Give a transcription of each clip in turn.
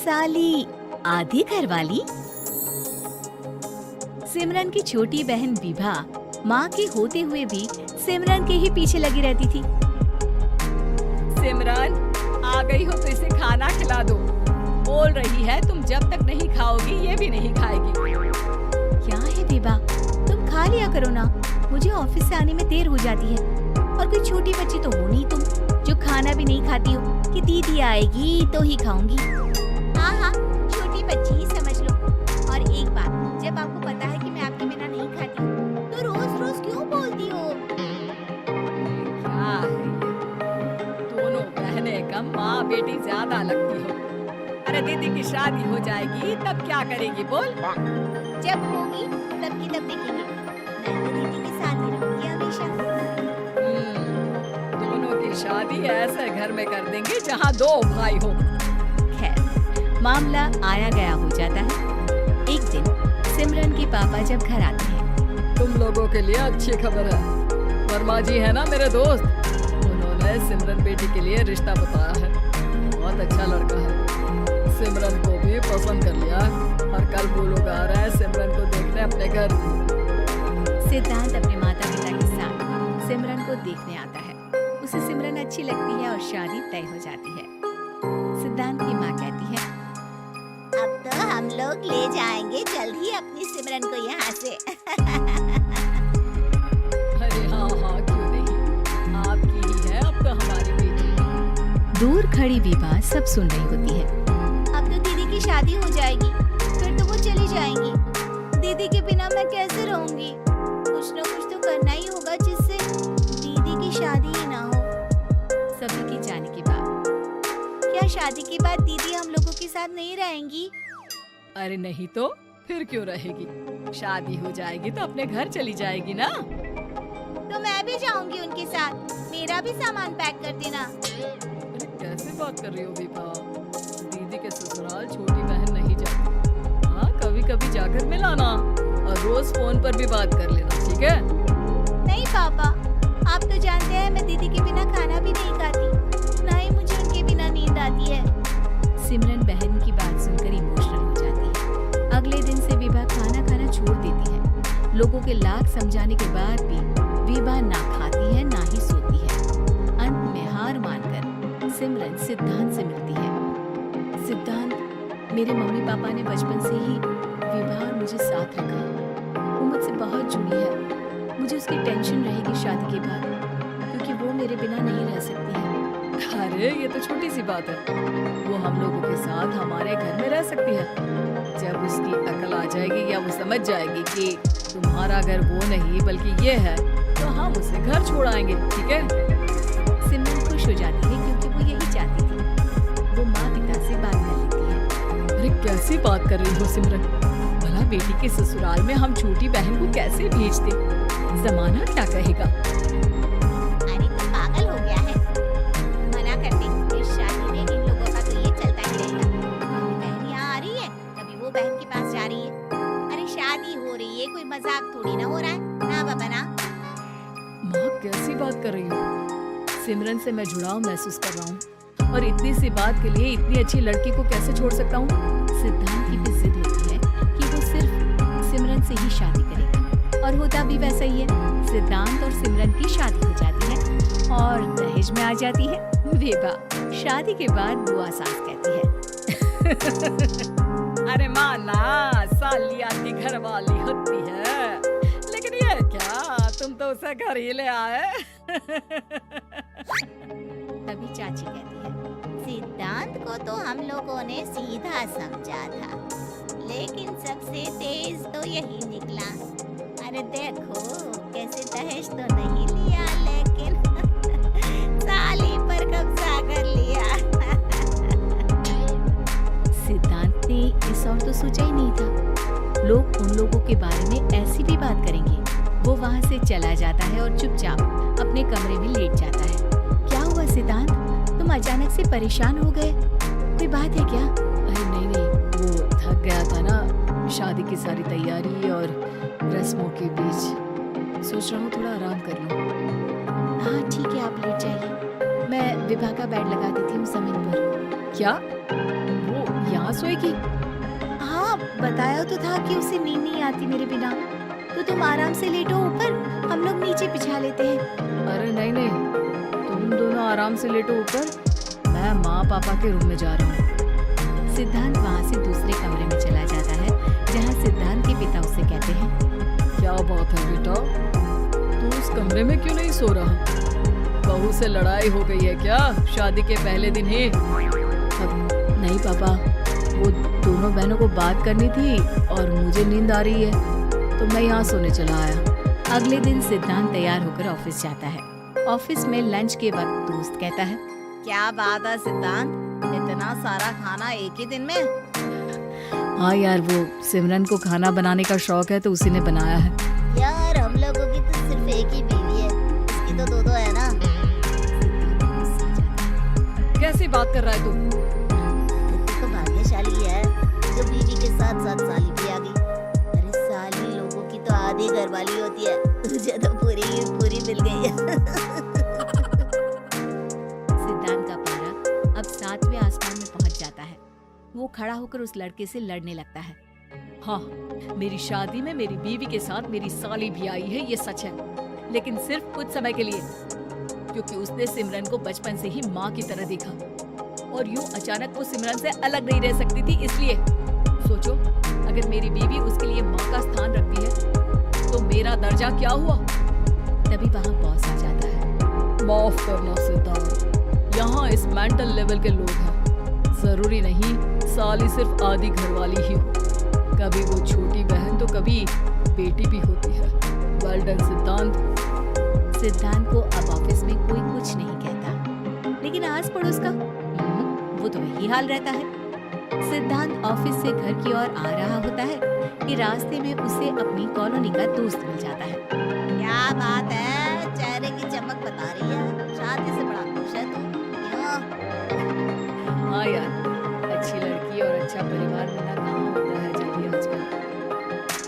साली आधी घरवाली। सिमरन की छोटी बहन विभा माँ के होते हुए भी सिमरन के ही पीछे लगी रहती थी। सिमरन आ गई हो तो इसे खाना खिला दो। बोल रही है तुम जब तक नहीं खाओगी ये भी नहीं खाएगी। क्या है विभा, तुम खा लिया करो ना, मुझे ऑफिस से आने में देर हो जाती है। और कोई छोटी बच्ची तो हो नहीं तुम जो खाना भी नहीं खाती हो कि दीदी आएगी तो ही खाऊंगी। हाँ हाँ, छोटी बच्ची ही समझ लो। और एक बात, जब आपको पता है कि मैं आपके बिना नहीं खाती हूँ तो रोज रोज क्यों बोलती हो? क्या है, दोनों बहनें कम माँ बेटी ज्यादा लगती हो। अरे दीदी की शादी हो जाएगी तब क्या करेगी बोल? जब होगी तब की तब देखेंगे। मैं तो दीदी के साथ ही रहूंगी हमेशा। दोनों की शादी ऐसे घर में कर देंगे जहाँ दो भाई हो। खैर, मामला आया गया हो जाता है। एक दिन सिमरन के पापा जब घर आते हैं। तुम लोगों के लिए अच्छी खबर है। वर्मा जी है ना मेरे दोस्त, उन्होंने सिमरन बेटी के लिए रिश्ता बताया है। बहुत अच्छा लड़का है, सिमरन को भी पसंद कर लिया और कल वो लोग आ रहे हैं सिमरन को देखने अपने घर। सिद्धांत अपने माता पिता के साथ सिमरन को देखने आता है। उसे सिमरन अच्छी लगती है और शादी तय हो जाती है। सिद्धांत की माँ कहती है, अब तो हम लोग ले जाएंगे जल्द ही अपनी सिमरन को यहाँ से। अरे हाँ हाँ, क्यों नहीं, आपकी ही है अब तो हमारी बेटी। दूर खड़ी विभा सब सुन रही होती है। अब तो दीदी की शादी हो जाएगी, फिर तो वो चली जाएंगी। दीदी के बिना मैं कैसे रहूंगी? कुछ न कुछ तो करना ही होगा जिससे दीदी की शादी ही ना हो। सभी के जाने के बाद क्या शादी के बाद दीदी हम लोगों के साथ नहीं रहेंगी? अरे नहीं तो फिर क्यों रहेगी? शादी हो जाएगी तो अपने घर चली जाएगी ना। तो मैं भी जाऊंगी उनके साथ, मेरा भी सामान पैक कर देना। अरे कैसे बात कर रही हो विभा? दीदी के ससुराल छोटी बहन नहीं जाती। हाँ, कभी कभी जाकर मिलाना और रोज फोन पर भी बात कर लेना, ठीक है? नहीं पापा, आप तो जानते हैं मैं दीदी के बिना खाना भी नहीं खाती, ना ही मुझे उनके बिना नींद आती है। सिमरन बहन की बात सुनकर इमोशनल हो जाती है। अगले दिन से विभा खाना खाना छोड़ देती है। लोगों के लाख समझाने के बाद भी विभा ना खाती है ना ही सोती है। अंत में हार मानकर सिमरन सिद्धांत से मिलती है। सिद्धांत, मेरे मम्मी पापा ने बचपन से ही विभा और मुझे साथ रखा है। वो मुझसे बहुत जुड़ी है। मुझे उसकी टेंशन रहेगी शादी के बाद, क्योंकि वो मेरे बिना नहीं रह सकती है। अरे ये तो छोटी सी बात है, वो हम लोगों के साथ हमारे घर में रह सकती है। जब उसकी अकल आ जाएगी या वो समझ जाएगी कि तुम्हारा घर वो नहीं बल्कि ये है, तो हम उसे घर छोड़ाएंगे, ठीक है? सिमरन खुश हो जाती है क्योंकि वो यही चाहती थी। वो माँ पिता से बात कर लेती है। अरे कैसी बात कर रही हो सिमरन? भला बेटी के ससुराल में हम छोटी बहन को कैसे भेज दें? जमाना क्या कहेगा? अरे तू पागल हो गया है? मना कर दे, इस शादी में इन लोगों का तो ये चलता ही रहेगा। कभी बहन यहाँ आ रही है, कभी वो बहन के पास जा रही है। अरे शादी हो रही है, कोई मजाक थोड़ी ना हो रहा है ना बाबा ना। माँ कैसी बात कर रही हो? सिमरन से मैं जुड़ाव महसूस कर रहा हूँ और इतनी सी बात के लिए इतनी अच्छी लड़की को कैसे छोड़ सकता हूँ? सिद्धांत की भी जिद होती है कि वो सिर्फ सिमरन से ही शादी करेगा और होता भी वैसा ही है। सिद्धांत और सिमरन की शादी हो जाती है और दहेज में आ जाती है विभा। शादी के बाद बुआ सास कहती है, अरे माँ ना, साली आती घर वाली होती है, लेकिन ये क्या, तुम तो उसे घर ही ले आए। तभी चाची कहती है, सिद्धांत को तो हम लोगों ने सीधा समझा था, लेकिन सबसे तेज तो यही निकला। अरे देखो कैसे दहेज तो नहीं लिया लेकिन साली पर कब्जा कर लिया। सिद्धांत ने इस और तो सोचा ही नहीं था। लोग उन लोगों के बारे में ऐसी भी बात करेंगे। वो वहाँ से चला जाता है और चुपचाप अपने कमरे में लेट जाता है। क्या हुआ सिद्धांत, तुम अचानक से परेशान हो गए? कोई बात है क्या? अरे नहीं, वो थक गया था ना, शादी की सारी तैयारी और रस्मों के बीच। सोच रहा हूँ थोड़ा आराम कर लूँ। हाँ ठीक है, आप लेट जाइए, मैं विभा का बेड लगा देती हूँ जमीन पर। क्या वो यहाँ सोएगी? हाँ, बताया तो था कि उसे नींद नहीं आती मेरे बिना। तो तुम आराम से लेटो ऊपर, हम लोग नीचे बिछा लेते हैं। अरे नहीं नहीं, तुम दोनों आराम से लेटो ऊपर, मैं माँ पापा के रूम में जा रहा हूँ। सिद्धांत वहाँ से दूसरे कमरे में चला जाता है जहाँ सिद्धांत के पिता उसे कहते हैं, क्या बात है बेटा, तू उस कमरे में क्यों नहीं सो रहा? बहू से लड़ाई हो गई है क्या शादी के पहले दिन ही? अब नहीं पापा, वो दोनों बहनों को बात करनी थी और मुझे नींद आ रही है तो मैं यहाँ सोने चला आया। अगले दिन सिद्धांत तैयार होकर ऑफिस जाता है। ऑफिस में लंच के वक्त दोस्त कहता है, क्या बात है सिद्धांत, इतना सारा खाना एक ही दिन में? हाँ यार, वो सिमरन को खाना बनाने का शौक है तो उसी ने बनाया है। यार हम लोगों की तो सिर्फ एक ही बीवी है, इसकी तो दो है ना। कैसी बात कर रहा है तू? तू तो भाग्यशाली है जो बीवी के साथ साथ साली भी आ गई। अरे साली लोगों की तो आधी घरवाली होती है, तुझे तो पूरी की पूरी मिल गई है। सिद्धांत का पारा अब 7वें आसमान में पहुंच जाता है। वो खड़ा होकर उस लड़के से लड़ने लगता है। हाँ, मेरी शादी में मेरी बीवी के साथ मेरी साली भी आई है, ये सच है, लेकिन सिर्फ कुछ समय के लिए, क्योंकि उसने सिमरन को बचपन से ही माँ की तरह देखा और यूं अचानक वो सिमरन से अलग नहीं रह सकती थी। इसलिए सोचो, अगर मेरी बीवी उसके लिए माँ का स्थान रखती है तो मेरा दर्जा क्या हुआ? तभी वहाँ बॉस आ जाता है। माफ करना सिद्धांत, यहाँ इस मेंटल लेवल के लोग हैं, जरूरी नहीं साली सिर्फ आधी घरवाली ही हो, कभी वो छोटी बहन तो कभी बेटी भी होती है। वेल डन सिद्धांत। सिद्धांत को अब ऑफिस में कोई कुछ नहीं कहता, लेकिन आस पड़ोस का वो तो वही हाल रहता है। सिद्धांत ऑफिस से घर की ओर आ रहा होता है कि रास्ते में उसे अपनी कॉलोनी का दोस्त मिल जाता है। क्या बात है, चेहरे की चमक बता रही है, शादी से बड़ा खुश है तू। क्यों? हाँ यार, अच्छी लड़की और अच्छा परिवार मिलना कहाँ होता है जल्दी आजकल।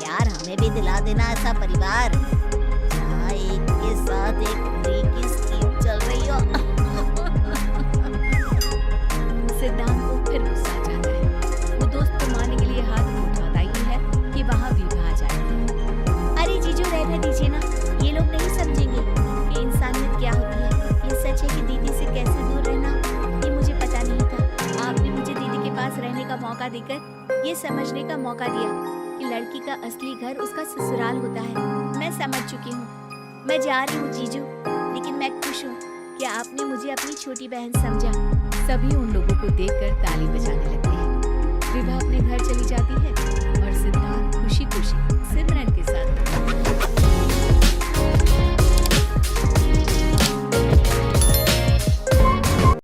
यार हमें भी दिला देना ऐसा परिवार जहाँ एक के साथ एक फ्री की स्कीम चल रही हो। सिद्धांत को फिर गुस्सा आ जाता है। वो दोस्त को मारने के लिए हाथ उठाता ही है कि वहाँ विभा आ जाए। अरे जीजू रहने दीजिए ना, ये लोग नहीं समझेंगे कि इंसानियत क्या होती है। ये सच है कि दीदी से कैसे दूर रहना ये मुझे पता नहीं था। आपने मुझे दीदी के पास रहने का मौका देकर ये समझने का मौका दिया कि लड़की का असली घर उसका ससुराल होता है। मैं समझ चुकी हूँ, मैं जा रही हूँ जीजू, लेकिन मैं खुश हूँ कि आपने मुझे अपनी छोटी बहन समझा। सभी उन लोगों को देखकर ताली बजाने लगते हैं। विभा अपने घर चली जाती है और सिद्धांत खुशी